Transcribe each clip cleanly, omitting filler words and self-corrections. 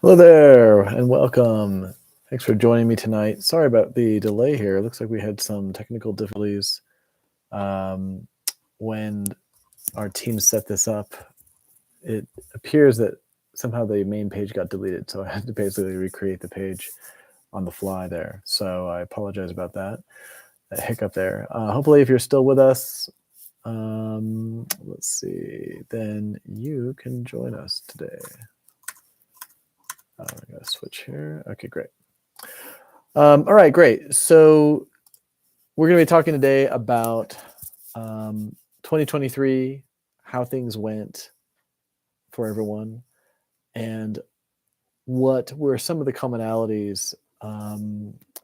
Hello there and welcome. Thanks for joining me tonight. Sorry about the delay here. It looks like we had some technical difficulties when our team set this up. It appears that somehow the main page got deleted, so I had to basically recreate the page on the fly there. So I apologize about that hiccup there. Hopefully, if you're still with us, let's see, then you can join us today. I'm going to switch here. Okay, great. All right, great. So we're going to be talking today about 2023, how things went for everyone, and what were some of the commonalities.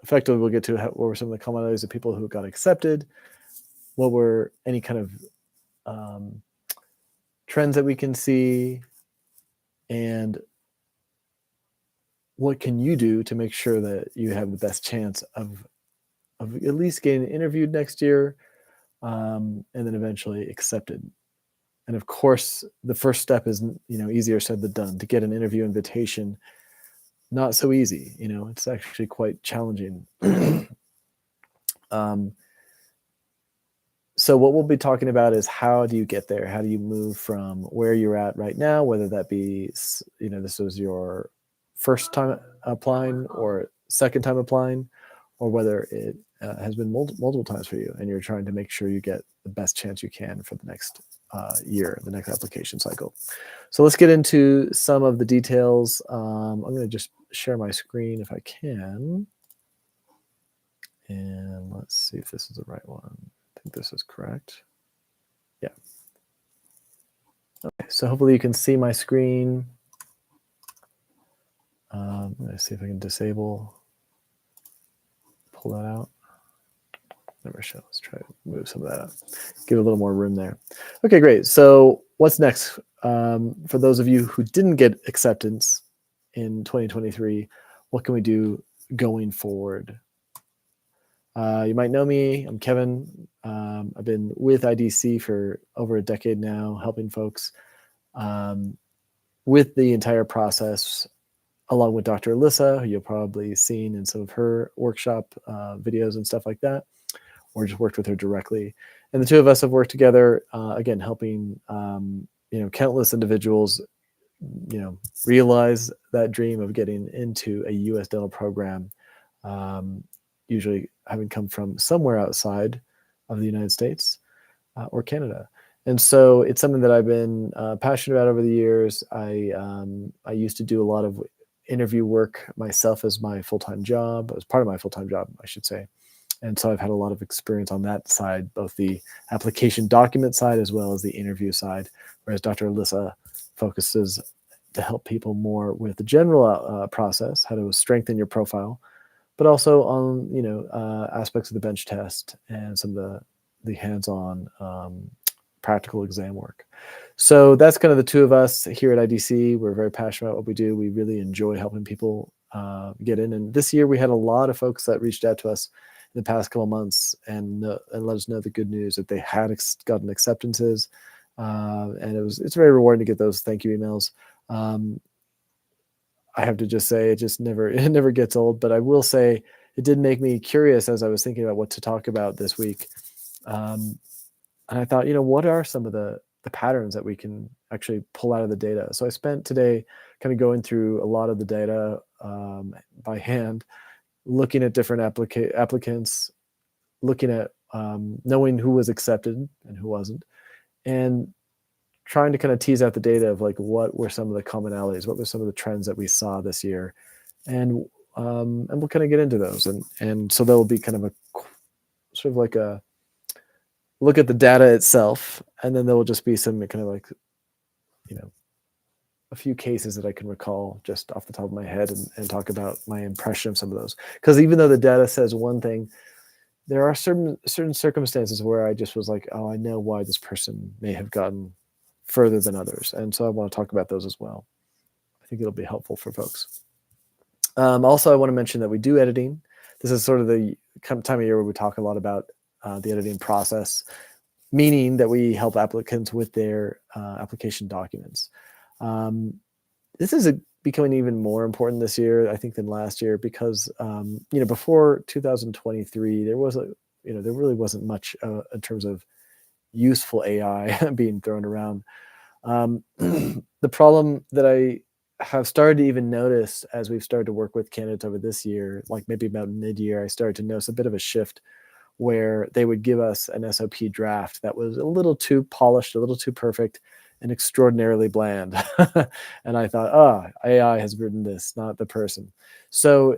Effectively, we'll get to what were some of the commonalities of people who got accepted, what were any kind of trends that we can see, and what can you do to make sure that you have the best chance of at least getting interviewed next year, and then eventually accepted. And of course, the first step is, easier said than done. To get an interview invitation, not so easy. It's actually quite challenging. So what we'll be talking about is how do you get there? How do you move from where you're at right now, whether that be, this was your first time applying or second time applying, or whether it has been multiple times for you and you're trying to make sure you get the best chance you can for the next year, the next application cycle. So let's get into some of the details. I'm going to just share my screen if I can. And let's see if this is the right one. I think this is correct. Yeah. Okay, so hopefully you can see my screen. Let's see if I can pull that out. Never show. Let's try to move some of that up. Give it a little more room there. Okay, great. So what's next? For those of you who didn't get acceptance in 2023, what can we do going forward? You might know me. I'm Kevin. I've been with IDC for over a decade now, helping folks with the entire process, along with Dr. Alyssa, who you'll probably seen in some of her workshop videos and stuff like that, or just worked with her directly. And the two of us have worked together, again, helping countless individuals, realize that dream of getting into a U.S. dental program, usually having come from somewhere outside of the United States or Canada. And so it's something that I've been passionate about over the years. I used to do a lot of interview work myself as my full-time job, as part of my full-time job, I should say. And so I've had a lot of experience on that side, both the application document side as well as the interview side, whereas Dr. Alyssa focuses to help people more with the general process, how to strengthen your profile, but also on aspects of the bench test and some of the hands-on practical exam work. So that's kind of the two of us here at IDC. We're very passionate about what we do. We really enjoy helping people get in. And this year we had a lot of folks that reached out to us in the past couple of months and let us know the good news that they had gotten acceptances. And it's very rewarding to get those thank you emails. I have to just say it never gets old, but I will say it did make me curious as I was thinking about what to talk about this week. And I thought, what are some of the patterns that we can actually pull out of the data? So I spent today kind of going through a lot of the data by hand, looking at different applicants, looking at knowing who was accepted and who wasn't, and trying to kind of tease out the data of like what were some of the commonalities, what were some of the trends that we saw this year, and we'll kind of get into those, and so there will be kind of a sort of like a look at the data itself, and then there will just be some kind of like a few cases that I can recall just off the top of my head and talk about my impression of some of those. Because even though the data says one thing, there are certain circumstances where I just was like, oh, I know why this person may have gotten further than others. And so I want to talk about those as well. I think it'll be helpful for folks. Also, I want to mention that we do editing. This is sort of the time of year where we talk a lot about the editing process, meaning that we help applicants with their application documents. This is becoming even more important this year, I think, than last year, because before 2023, there really wasn't much in terms of useful AI being thrown around. The problem that I have started to even notice as we've started to work with candidates over this year, like maybe about mid-year, I started to notice a bit of a shift where they would give us an SOP draft that was a little too polished, a little too perfect, and extraordinarily bland. And I thought, AI has written this, not the person. So,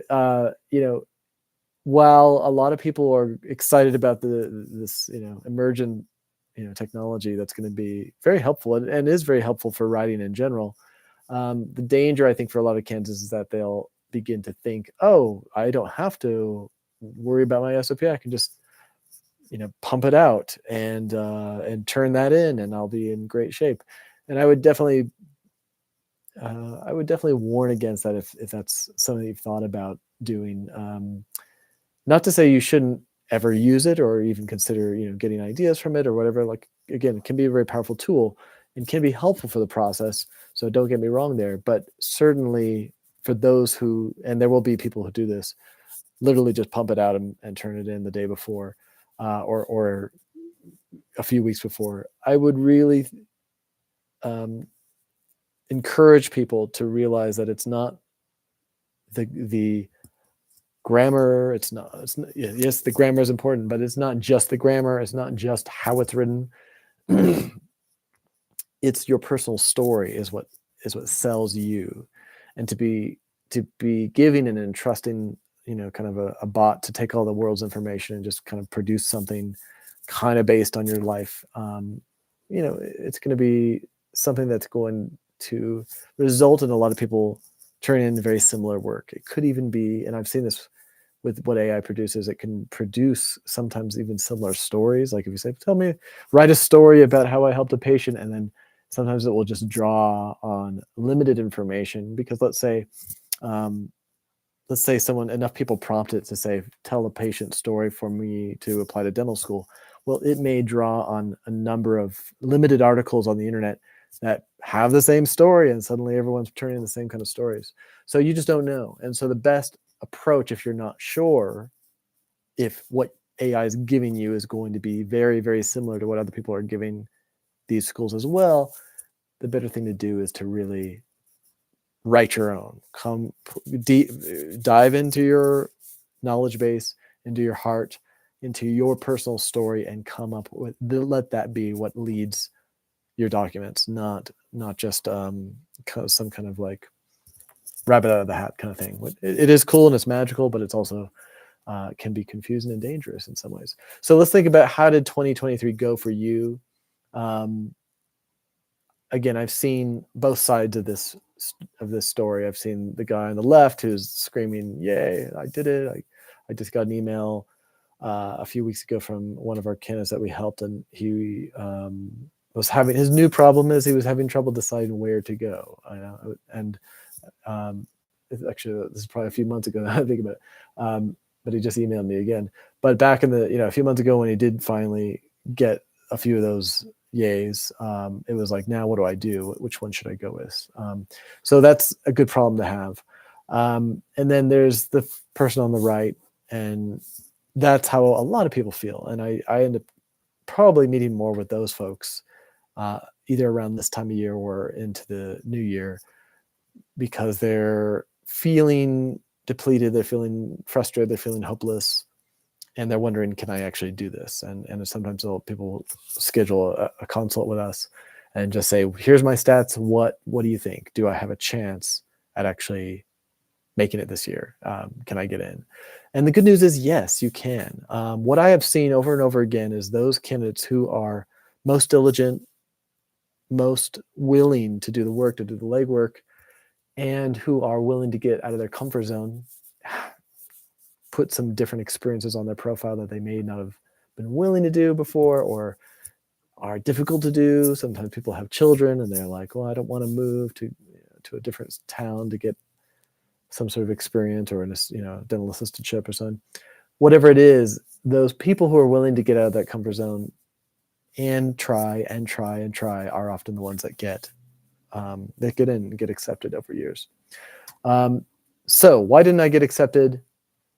while a lot of people are excited about this emergent technology that's going to be very helpful and is very helpful for writing in general, the danger, I think, for a lot of candidates is that they'll begin to think, oh, I don't have to worry about my SOP. I can just pump it out and turn that in, and I'll be in great shape. And I would definitely warn against that if that's something you've thought about doing. Not to say you shouldn't ever use it or even consider getting ideas from it or whatever. Like, again, it can be a very powerful tool and can be helpful for the process, so don't get me wrong there. But certainly for those who, and there will be people who do this, literally just pump it out and turn it in the day before, or a few weeks before, I would really encourage people to realize that it's not the grammar. It's not, yes, the grammar is important, but it's not just the grammar. It's not just how it's written. It's your personal story is what sells you. And to be giving and entrusting kind of a bot to take all the world's information and just kind of produce something kind of based on your life, it's going to be something that's going to result in a lot of people turning in very similar work. It could even be, and I've seen this with what AI produces, it can produce sometimes even similar stories. Like if you say, write a story about how I helped a patient, and then sometimes it will just draw on limited information, because let's say enough people prompt it to say, tell a patient story for me to apply to dental school. Well, it may draw on a number of limited articles on the internet that have the same story, and suddenly everyone's turning in the same kind of stories. So you just don't know. And so the best approach, if you're not sure if what AI is giving you is going to be very, very similar to what other people are giving these schools as well, the better thing to do is to really write your own. Dive into your knowledge base, into your heart, into your personal story, and come up with, let that be what leads your documents, not just some kind of like rabbit out of the hat kind of thing. It is cool and it's magical, but it's also can be confusing and dangerous in some ways. So let's think about, how did 2023 go for you? Again, I've seen both sides of this story. I've seen the guy on the left who's screaming, "Yay, I did it. I just got an email a few weeks ago from one of our candidates that we helped, and he was having, his new problem is he was having trouble deciding where to go." And actually, this is probably a few months ago that I think about it. But he just emailed me again. But back in a few months ago, when he did finally get a few of those yays, it was like, now what do I do? Which one should I go with? So that's a good problem to have. And then there's the person on the right, and that's how a lot of people feel. And I end up probably meeting more with those folks either around this time of year or into the new year, because they're feeling depleted, they're feeling frustrated, they're feeling hopeless, and they're wondering, can I actually do this? And sometimes people schedule a consult with us and just say, here's my stats. What do you think? Do I have a chance at actually making it this year? Can I get in? And the good news is, yes, you can. What I have seen over and over again is those candidates who are most diligent, most willing to do the work, to do the legwork, and who are willing to get out of their comfort zone, put some different experiences on their profile that they may not have been willing to do before, or are difficult to do. Sometimes people have children and they're like, well, I don't want to move to a different town to get some sort of experience, or dental assistantship or something. Whatever it is, those people who are willing to get out of that comfort zone and try are often the ones that get that get in and get accepted over years. So why didn't I get accepted?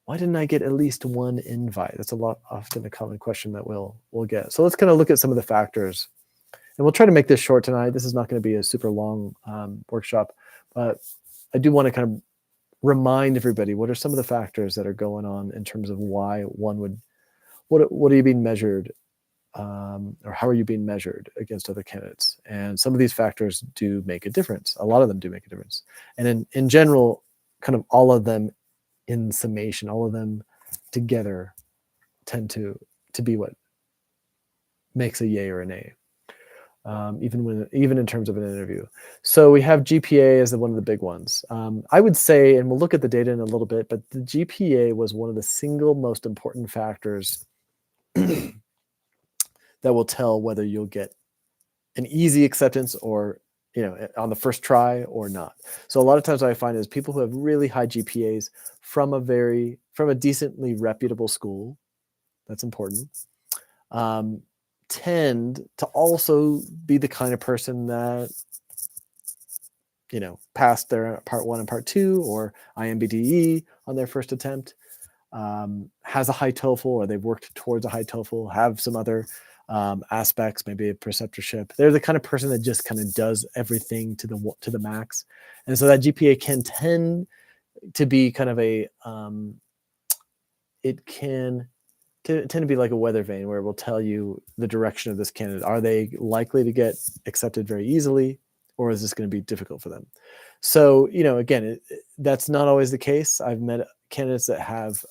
Why didn't I get at least one invite? That's often a common question that we'll get. So let's kind of look at some of the factors, and we'll try to make this short tonight. This is not going to be a super long workshop, but I do want to kind of remind everybody what are some of the factors that are going on in terms of why one would, what are you being measured, or how are you being measured against other candidates? And some of these factors do make a difference. A lot of them do make a difference. And in general, kind of all of them in summation, all of them together tend to be what makes a yay or a nay, even in terms of an interview. So we have GPA as one of the big ones. I would say, and we'll look at the data in a little bit, but the GPA was one of the single most important factors that will tell whether you'll get an easy acceptance or, on the first try or not. So a lot of times what I find is people who have really high GPAs from a decently reputable school, that's important, tend to also be the kind of person that, passed their part 1 and part 2 or iNBDE on their first attempt, has a high TOEFL, or they've worked towards a high TOEFL, have some other aspects, maybe a preceptorship. They're the kind of person that just kind of does everything to the max. And so that GPA can tend to be kind of it can tend to be like a weather vane where it will tell you the direction of this candidate. Are they likely to get accepted very easily, or is this going to be difficult for them? So, again, that's not always the case. I've met candidates that have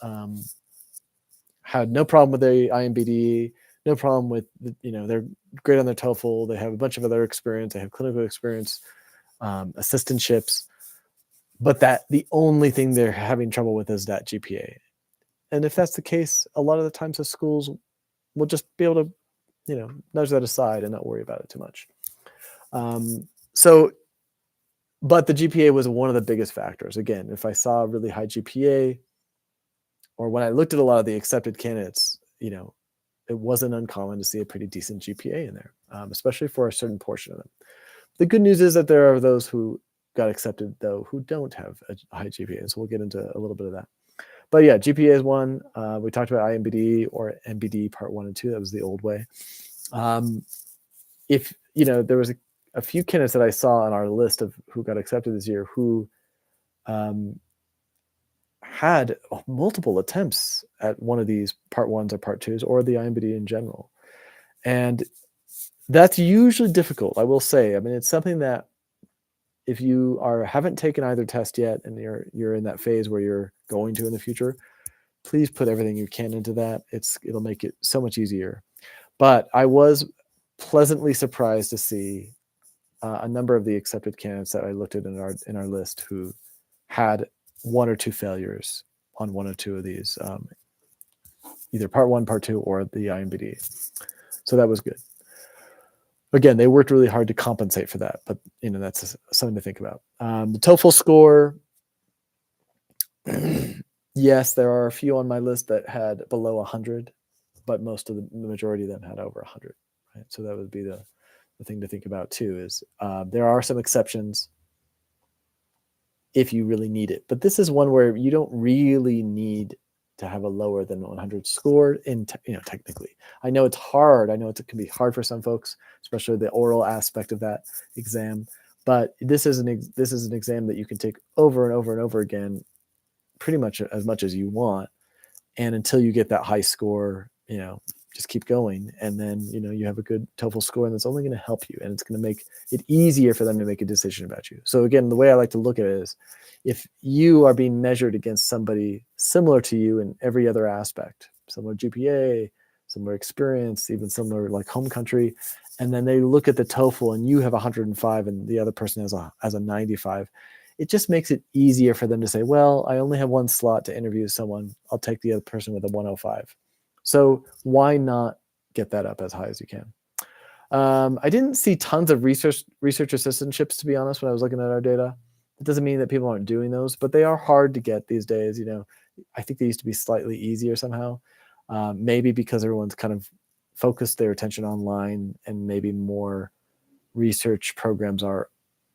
had no problem with their iNBDE, no problem with, they're great on their TOEFL. They have a bunch of other experience. They have clinical experience, assistantships, but that the only thing they're having trouble with is that GPA. And if that's the case, a lot of the times the schools will just be able to, nudge that aside and not worry about it too much. But the GPA was one of the biggest factors. Again, if I saw a really high GPA, or when I looked at a lot of the accepted candidates, it wasn't uncommon to see a pretty decent GPA in there, especially for a certain portion of them. The good news is that there are those who got accepted, though, who don't have a high GPA. So we'll get into a little bit of that. But yeah, GPA is one. We talked about iNBDE or NBDE part 1 and 2. That was the old way. If, there was a few candidates that I saw on our list of who got accepted this year who had multiple attempts at one of these part 1s or part 2s or the iNBDE in general. And that's usually difficult, I will say. I mean, it's something that if you haven't taken either test yet and you're in that phase where you're going to in the future, please put everything you can into that. It'll make it so much easier. But I was pleasantly surprised to see a number of the accepted candidates that I looked at in our list who had 1 or 2 failures on 1 or 2 of these, either part 1, part 2, or the iNBDE. So that was good. Again, they worked really hard to compensate for that, but that's something to think about. The TOEFL score, yes, there are a few on my list that had below 100, but the majority of them had over 100. Right? So that would be the thing to think about too. Is there are some exceptions if you really need it, but this is one where you don't really need to have a lower than 100 score technically. I know it's hard. I know it can be hard for some folks, especially the oral aspect of that exam, but this is an exam that you can take over and over and over again, pretty much as you want. And until you get that high score, just keep going. And then, you have a good TOEFL score, and that's only going to help you. And it's going to make it easier for them to make a decision about you. So again, the way I like to look at it is if you are being measured against somebody similar to you in every other aspect, similar GPA, similar experience, even similar like home country, and then they look at the TOEFL and you have 105 and the other person has a 95, it just makes it easier for them to say, well, I only have one slot to interview someone. I'll take the other person with a 105. So why not get that up as high as you can? I didn't see tons of research assistantships, to be honest, when I was looking at our data. It doesn't mean that people aren't doing those, but they are hard to get these days. I think they used to be slightly easier somehow, maybe because everyone's kind of focused their attention online, and maybe more research programs are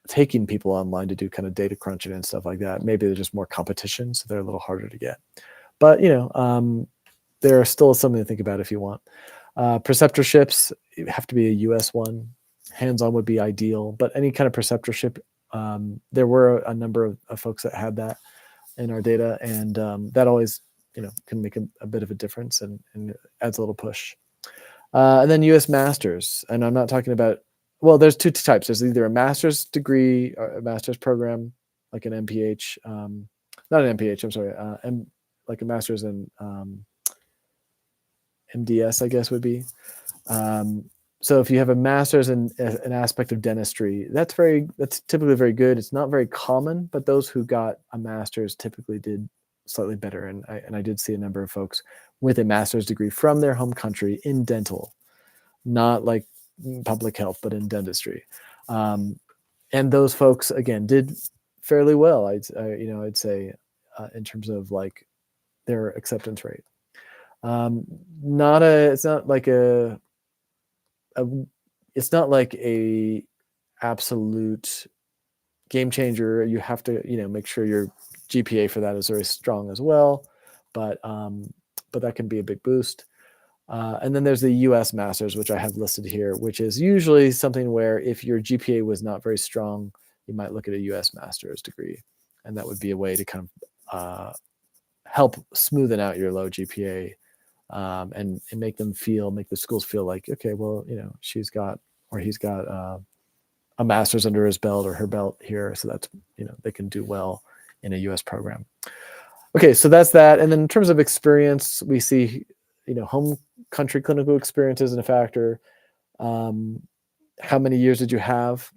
taking people online to do kind of data crunching and stuff like that. Maybe there's just more competition, so they're a little harder to get. But they're still something to think about if you want. Preceptorships have to be a U.S. one. Hands-on would be ideal, but any kind of preceptorship, there were a number of folks that had that in our data, and that always can make a bit of a difference and adds a little push. And then U.S. Masters, and I'm not talking about, well, there's two types. There's either a master's degree or a master's program, like an MPH, not an MPH, I'm sorry, like a master's in MDS, I guess would be. So if you have a master's in an aspect of dentistry, that's typically very good. It's not very common, but those who got a master's typically did slightly better. And I did see a number of folks with a master's degree from their home country in dental, not like public health, but in dentistry. And those folks, again, did fairly well, I'd say, in terms of like their acceptance rate. It's not like it's not like a absolute game changer. You have to, make sure your GPA for that is very strong as well. But that can be a big boost. And then there's the U.S. Masters, which I have listed here, which is usually something where if your GPA was not very strong, you might look at a U.S. Master's degree. And that would be a way to kind of help smoothen out your low GPA. And make the schools feel like, okay, well, she's got or he's got a master's under his belt or her belt here, so that's they can do well in a U.S. program. Okay, so that's that. And then in terms of experience, we see home country clinical experience isn't a factor. How many years did you have?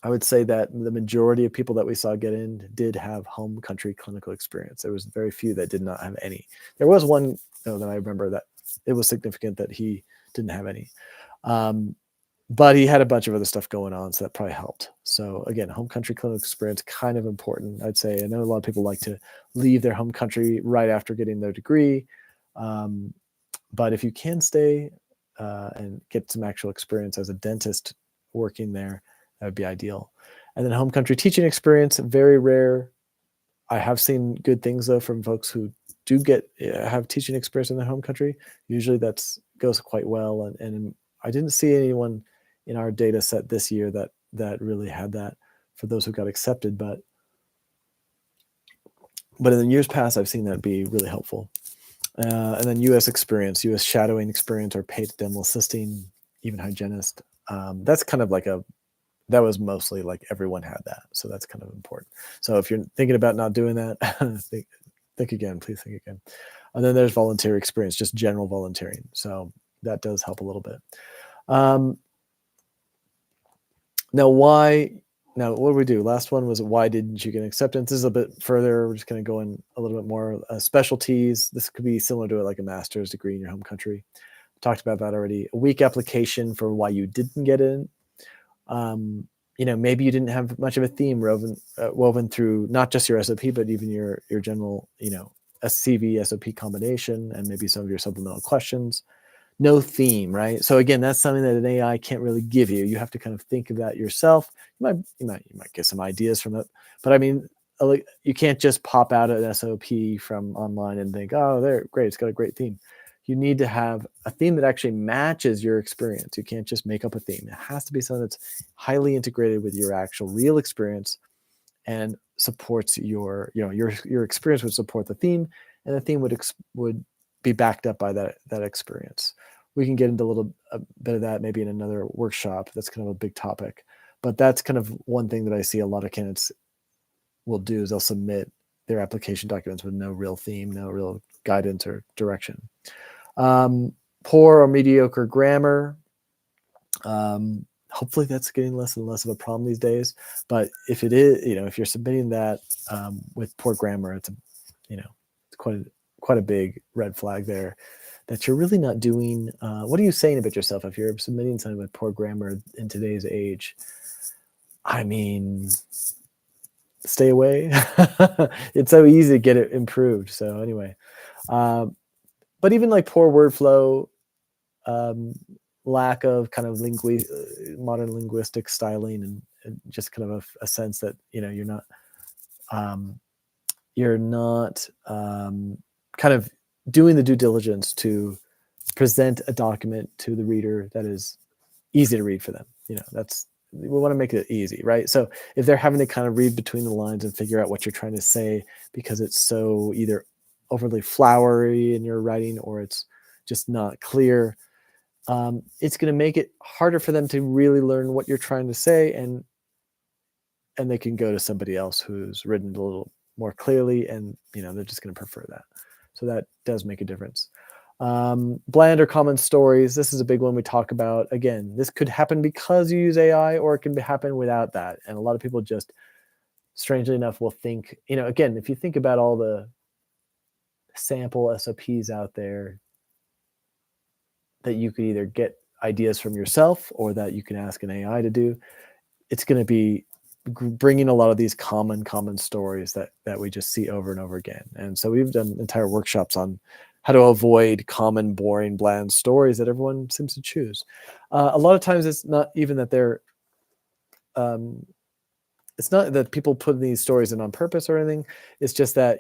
I would say that the majority of people that we saw get in did have home country clinical experience. There was very few that did not have any. There was one that I remember that it was significant that he didn't have any. But he had a bunch of other stuff going on, so that probably helped. So again, home country clinical experience, kind of important, I'd say. I know a lot of people like to leave their home country right after getting their degree. But if you can stay and get some actual experience as a dentist working there, that would be ideal. And then home country teaching experience, very rare. I have seen good things though from folks who do have teaching experience in their home country. Usually that goes quite well. And I didn't see anyone in our data set this year that really had that for those who got accepted. But in the years past, I've seen that be really helpful. And then U.S. experience, U.S. shadowing experience, or paid dental assisting, even hygienist. That's kind of like that was mostly like everyone had that. So that's kind of important. So if you're thinking about not doing that, think again, please think again. And then there's volunteer experience, just general volunteering. So that does help a little bit. Now, what do we do? Last one was why didn't you get acceptance? This is a bit further. We're just going to go in a little bit more. Specialties. This could be similar to like a master's degree in your home country. Talked about that already. A weak application for why you didn't get in. Maybe you didn't have much of a theme woven through not just your SOP, but even your general, CV SOP combination, and maybe some of your supplemental questions. No theme, right? So again, that's something that an AI can't really give you. You have to kind of think of that yourself. You might get some ideas from it, but I mean, you can't just pop out an SOP from online and think, oh, there, great, it's got a great theme. You need to have a theme that actually matches your experience. You can't just make up a theme. It has to be something that's highly integrated with your actual real experience and supports your experience would support the theme, and the theme would be backed up by that experience. We can get into a bit of that maybe in another workshop. That's kind of a big topic, but that's kind of one thing that I see a lot of candidates will do is they'll submit their application documents with no real theme, no real guidance or direction. Poor or mediocre grammar. Hopefully that's getting less and less of a problem these days. But if it is, if you're submitting that with poor grammar, it's quite a big red flag there that you're really not doing. What are you saying about yourself if you're submitting something with poor grammar in today's age? I mean, stay away. It's so easy to get it improved. So anyway, but even like poor word flow, lack of kind of modern linguistic styling just kind of a sense that, you're not kind of doing the due diligence to present a document to the reader that is easy to read for them. We want to make it easy, right? So if they're having to kind of read between the lines and figure out what you're trying to say because it's so either overly flowery in your writing or it's just not clear, it's going to make it harder for them to really learn what you're trying to say, and they can go to somebody else who's written a little more clearly, and they're just going to prefer that. So that does make a difference. Bland or common stories. This is a big one we talk about. Again, this could happen because you use AI, or it can happen without that. And a lot of people just, strangely enough, will think, again, if you think about all the sample SOPs out there that you could either get ideas from yourself or that you can ask an AI to do, it's going to be bringing a lot of these common stories that we just see over and over again. And so we've done entire workshops on how to avoid common, boring, bland stories that everyone seems to choose. A lot of times it's not even that they're, it's not that people put these stories in on purpose or anything. It's just that,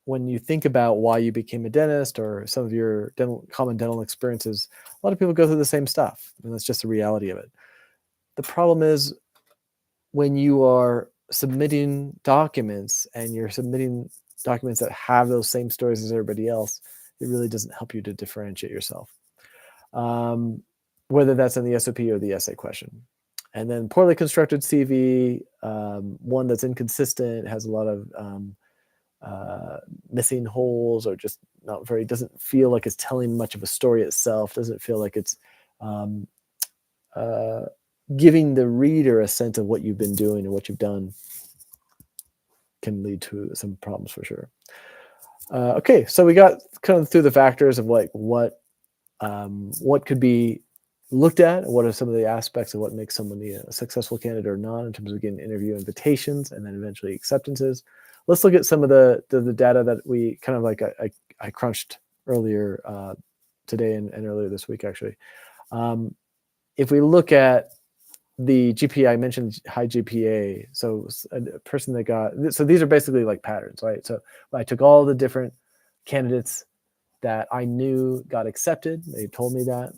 when you think about why you became a dentist or some of your common dental experiences, a lot of people go through the same stuff. And that's just the reality of it. The problem is when you are submitting documents and you're submitting documents that have those same stories as everybody else, it really doesn't help you to differentiate yourself, whether that's in the SOP or the essay question. And then poorly constructed CV, one that's inconsistent, has a lot of missing holes, or just not very, doesn't feel like it's telling much of a story itself, doesn't feel like it's giving the reader a sense of what you've been doing or what you've done, can lead to some problems for sure. Okay, so we got kind of through the factors of like what could be looked at, what are some of the aspects of what makes someone a successful candidate or not in terms of getting interview invitations and then eventually acceptances. Let's look at some of the data that we kind of like I crunched earlier today and earlier this week actually. If we look at the GPA, I mentioned high GPA. So a person that got, so these are basically like patterns, right? So I took all the different candidates that I knew got accepted. They told me that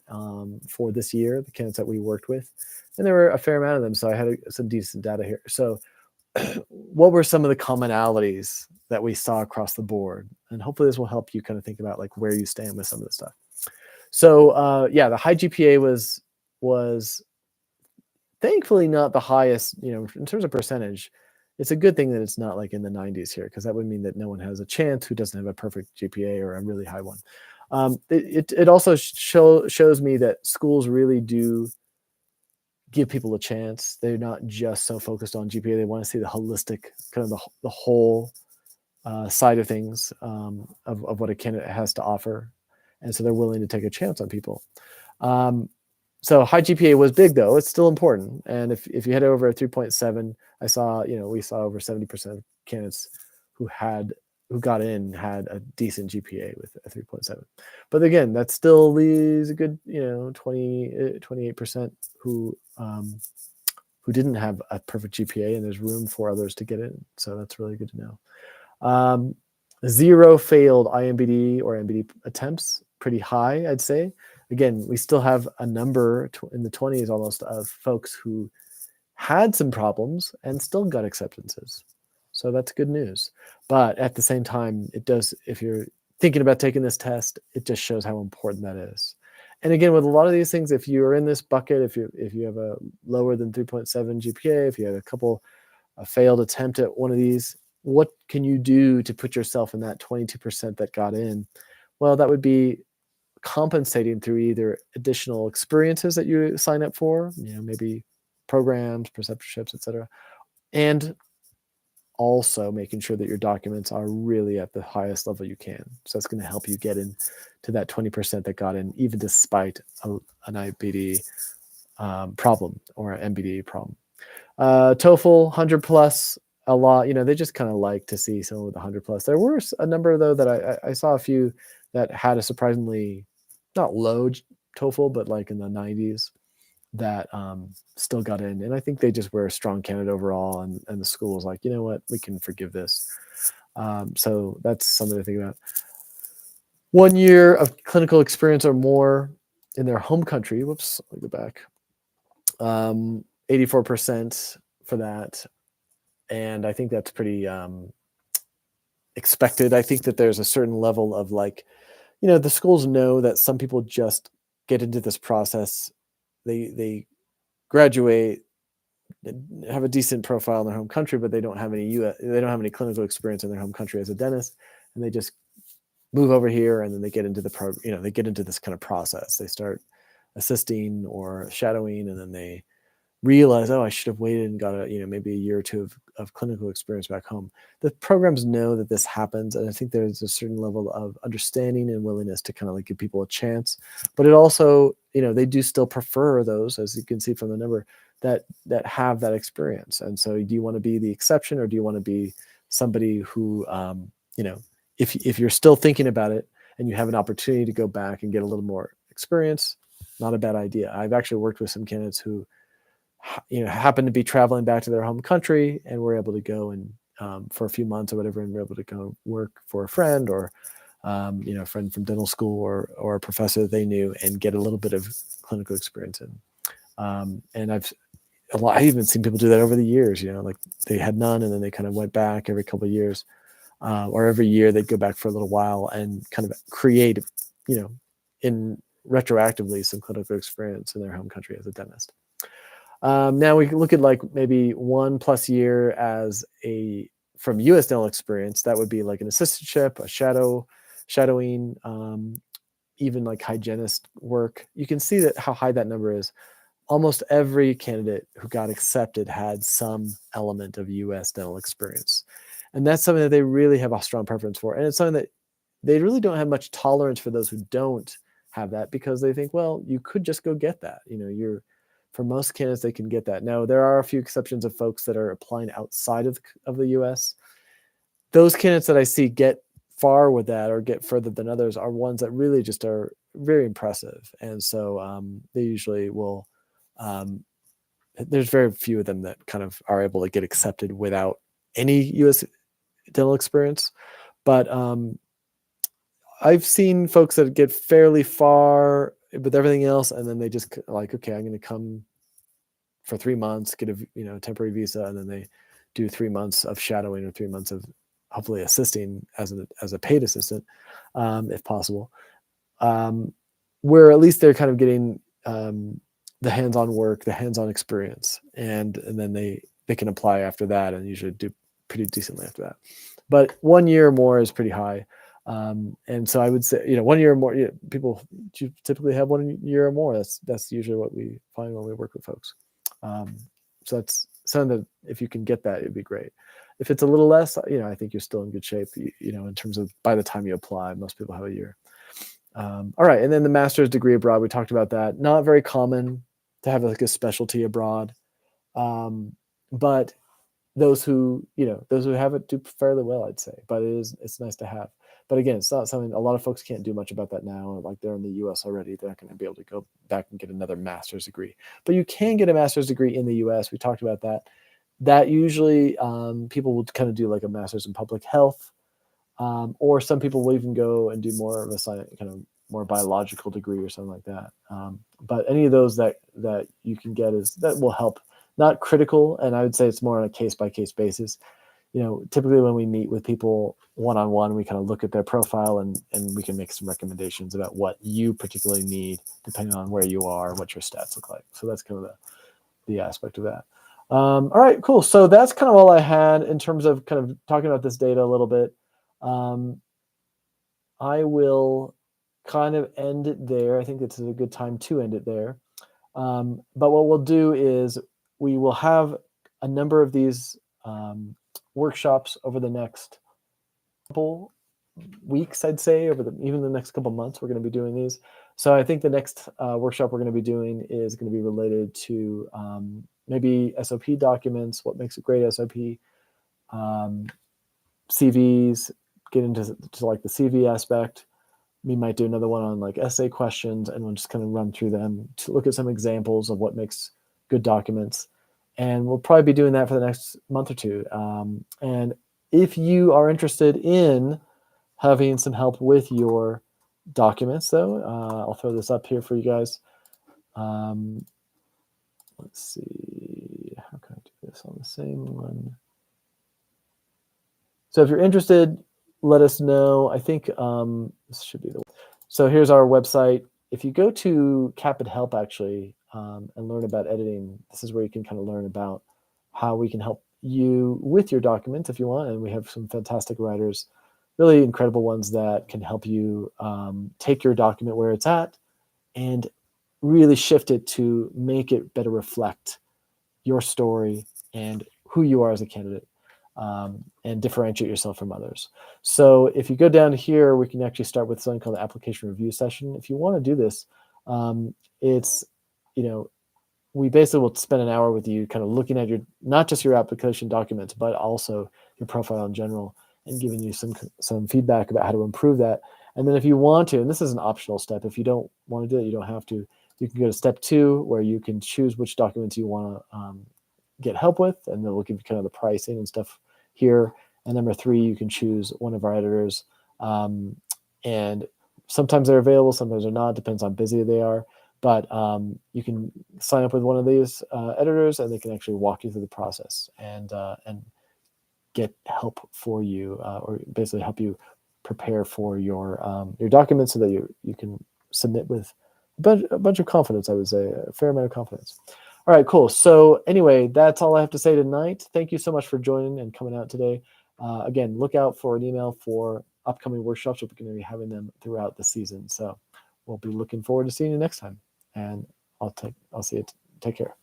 for this year, the candidates that we worked with, and there were a fair amount of them. So I had some decent data here. So what were some of the commonalities that we saw across the board? And hopefully this will help you kind of think about like where you stand with some of this stuff. So yeah, the high GPA was thankfully not the highest, in terms of percentage. It's a good thing that it's not like in the 90s here, because that would mean that no one has a chance who doesn't have a perfect GPA or a really high one. It also shows me that schools really do give people a chance. They're not just so focused on GPA. They want to see the holistic, kind of the whole side of things, of what a candidate has to offer. And so they're willing to take a chance on people. So high GPA was big, though. It's still important. And if you head over a 3.7, I saw, we saw over 70% of candidates who got in had a decent GPA with a 3.7. But again, that still leaves a good, 28% who didn't have a perfect GPA, and there's room for others to get in. So that's really good to know. 0 failed iNBDE or MBD attempts, pretty high, I'd say. Again, we still have a number in the 20s almost of folks who had some problems and still got acceptances. So that's good news. But at the same time, it does, if you're thinking about taking this test, it just shows how important that is. And again, with a lot of these things, if you're in this bucket, if you have a lower than 3.7 GPA, if you had a failed attempt at one of these, what can you do to put yourself in that 22% that got in? Well, that would be compensating through either additional experiences that you sign up for, maybe programs, preceptorships, etc., and also making sure that your documents are really at the highest level you can. So that's going to help you get in to that 20% that got in, even despite an iNBDE problem or an MBDE problem. TOEFL 100 plus, a lot. They just kind of like to see someone with 100 plus. There were a number, though, that I saw a few that had a surprisingly not low TOEFL, but like in the 90s. that still got in. And I think they just were a strong candidate overall, and the school was like, you know what, we can forgive this. So that's something to think about. 1 year of clinical experience or more in their home country. Whoops, let me go back. 84% for that. And I think that's pretty expected. I think that there's a certain level of like, the schools know that some people just get into this process. They graduate, have a decent profile in their home country, but they don't have any clinical experience in their home country as a dentist, and they just move over here, and then they get into they get into this kind of process. They start assisting or shadowing, and then they realize, oh, I should have waited and got maybe a year or two of clinical experience back home. The programs know that this happens, and I think there's a certain level of understanding and willingness to kind of like give people a chance. But it also, they do still prefer those, as you can see from the number, that have that experience. And so, do you want to be the exception, or do you want to be somebody who, if you're still thinking about it and you have an opportunity to go back and get a little more experience, not a bad idea. I've actually worked with some candidates who happen to be traveling back to their home country, and we're able to go and for a few months or whatever, and we're able to go work for a friend or a friend from dental school or a professor that they knew, and get a little bit of clinical experience in. And I've even seen people do that over the years. Like they had none, and then they kind of went back every couple of years, or every year they'd go back for a little while and kind of create, in retroactively, some clinical experience in their home country as a dentist. Now we can look at like maybe 1+ year from U.S. dental experience. That would be like an assistantship, a shadowing, even like hygienist work. You can see that how high that number is. Almost every candidate who got accepted had some element of U.S. dental experience. And that's something that they really have a strong preference for. And it's something that they really don't have much tolerance for those who don't have that, because they think, well, you could just go get that. For most candidates, they can get that. Now, there are a few exceptions of folks that are applying outside of the U.S. Those candidates that I see get far with that or get further than others are ones that really just are very impressive. And so they usually will, there's very few of them that kind of are able to get accepted without any U.S. dental experience. But I've seen folks that get fairly far with everything else, and then they just like, okay, I'm going to come for 3 months, get a temporary visa, and then they do 3 months of shadowing or 3 months of hopefully assisting as a paid assistant, if possible, where at least they're kind of getting the hands-on work, the hands-on experience, and then they can apply after that, and usually do pretty decently after that. But 1 year or more is pretty high. And so I would say, 1 year or more, people typically have 1 year or more. That's usually what we find when we work with folks. So that's something that if you can get that, it'd be great. If it's a little less, I think you're still in good shape, in terms of by the time you apply, most people have a year. All right. And then the master's degree abroad, we talked about that. Not very common to have like a specialty abroad. But those who have it do fairly well, I'd say, but it's nice to have. But again, it's not something, a lot of folks can't do much about that now. Like they're in the US already, they're not going to be able to go back and get another master's degree. But you can get a master's degree in the US. We talked about that. That usually people will kind of do like a master's in public health, or some people will even go and do more of a science, kind of more biological degree or something like that. But any of those that you can get that will help. Not critical, and I would say it's more on a case-by-case basis. Typically when we meet with people one-on-one, we kind of look at their profile and we can make some recommendations about what you particularly need, depending on where you are and what your stats look like. So that's kind of the aspect of that. All right, cool. So that's kind of all I had in terms of kind of talking about this data a little bit. I will kind of end it there. I think it's a good time to end it there. But what we'll do is we will have a number of these workshops over the next couple weeks, I'd say, even the next couple months, we're going to be doing these. So I think the next workshop we're going to be doing is going to be related to maybe SOP documents, what makes a great SOP, CVs, get into like the CV aspect, we might do another one on like essay questions, and we'll just kind of run through them to look at some examples of what makes good documents. And we'll probably be doing that for the next month or two. And if you are interested in having some help with your documents, though, I'll throw this up here for you guys. Let's see, how can I do this on the same one? So if you're interested, let us know. I think this should be the one. So here's our website. If you go to Capit Help, actually, and learn about editing, this is where you can kind of learn about how we can help you with your documents if you want. And we have some fantastic writers, really incredible ones that can help you take your document where it's at and really shift it to make it better reflect your story and who you are as a candidate, and differentiate yourself from others. So if you go down here, we can actually start with something called the application review session. If you want to do this, it's, we basically will spend an hour with you kind of looking at not just your application documents, but also your profile in general, and giving you some feedback about how to improve that. And then if you want to, and this is an optional step, if you don't want to do it, you don't have to, you can go to step 2, where you can choose which documents you want to get help with, and then we'll give you kind of the pricing and stuff here. And number 3, you can choose one of our editors. And sometimes they're available, sometimes they're not, depends on how busy they are. But you can sign up with one of these editors, and they can actually walk you through the process and get help for you, or basically help you prepare for your documents so that you can submit with a bunch of confidence, I would say, a fair amount of confidence. All right, cool. So anyway, that's all I have to say tonight. Thank you so much for joining and coming out today. Again, look out for an email for upcoming workshops. We're going to be having them throughout the season. So we'll be looking forward to seeing you next time. And I'll see you. Take care.